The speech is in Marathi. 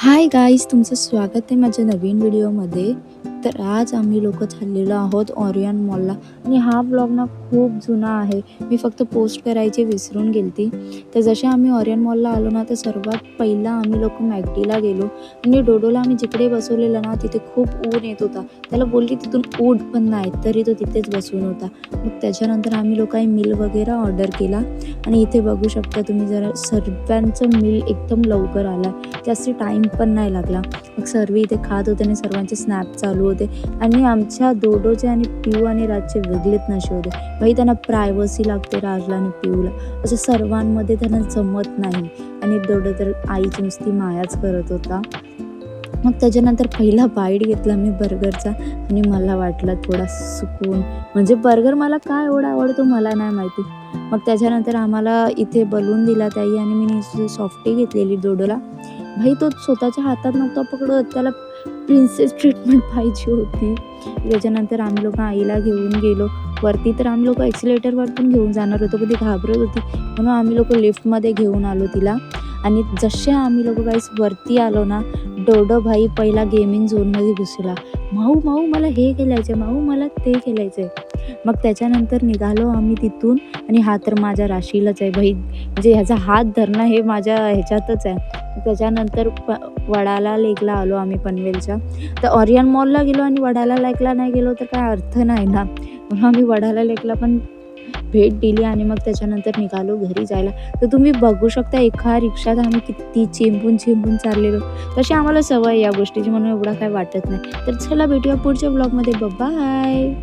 हाय गाईज, तुमचं स्वागत आहे माझ्या नवीन व्हिडिओमध्ये. तर आज आम्ही लोक चाललेलो आहोत ऑरियन मॉलला आणि हा ब्लॉग ना खूप जुना आहे. मी फक्त पोस्ट करायची विसरून गेलती. तर जसे आम्ही ऑरियन मॉलला आलो ना, तर सर्वात पहिला आम्ही लोक मॅकडीला गेलो आणि डोडोला आम्ही जिकडे बसवलेलं ना तिथे खूप ऊन येत होता. त्याला बोलली तिथून ऊन पण नाही, तरी तो तिथेच बसून होता. मग त्याच्यानंतर आम्ही लोकांनी मिल वगैरे ऑर्डर केला आणि इथे बघू शकता तुम्ही, जरा सर्वांचं मिल एकदम लवकर आला, जास्त टाईम पण नाही लागला. मग सर्व इथे खात होते आणि सर्वांचे स्नॅप चालू होते आणि आमच्या डोडोचे आणि पिऊ आणि राजचे वेगळेच नशे होते. भाई त्यांना प्रायव्हसी लागते, राजला आणि पिऊला. असं सर्वांमध्ये त्यांना जमत नाही आणि डोडो तर आईची नुसती मायाच करत होता. मग त्याच्यानंतर पहिला बाईट घेतला मी बर्गरचा आणि मला वाटलं थोडा सुकून, म्हणजे बर्गर मला काय एवढा आवडतो मला नाही माहिती. मग त्याच्यानंतर आम्हाला इथे बलून दिला ताई आणि मी सॉफ्टी घेतलेली डोडोला. भाई तो स्वतःच्या हातात नव्हता पकडत, त्याला प्रिन्सेस ट्रीटमेंट पाहिजे होती. त्याच्यानंतर आम्ही लोक आईला घेऊन गेलो वरती. तर आम्ही लोक एक्सिलेटरवर पण घेऊन जाणार होतो, पण ती घाबरत होती म्हणून आम्ही लोक लिफ्टमध्ये घेऊन आलो तिला. आणि जसे आम्ही लोक काहीच वरती आलो ना, डोडो भाई पहिला गेमिंग झोनमध्ये घुसला. माऊ माऊ मला हे खेळायचं आहे, माऊ मला ते खेळायचं आहे. मग त्याच्यानंतर निघालो आम्ही तिथून आणि हा तर माझ्या राशीलाच आहे भाई, म्हणजे ह्याचा हात धरणं हे माझ्या ह्याच्यातच आहे. त्याच्यानंतर वडाला लेकला आलो आम्ही पनवेलच्या. तर ऑरियन मॉलला गेलो आणि वडाला लेकला नाही गेलो तर काय अर्थ नाही ना, म्हणून आम्ही वडाला लेकला पण भेट दिली आणि मग त्याच्यानंतर निघालो घरी जायला. तर तुम्ही बघू शकता एका रिक्षात आम्ही किती चेंबून चाललेलो. तशी आम्हाला सवय या गोष्टीची म्हणून एवढा काय वाटत नाही. तर चला भेटूया पुढच्या ब्लॉगमध्ये. बाय.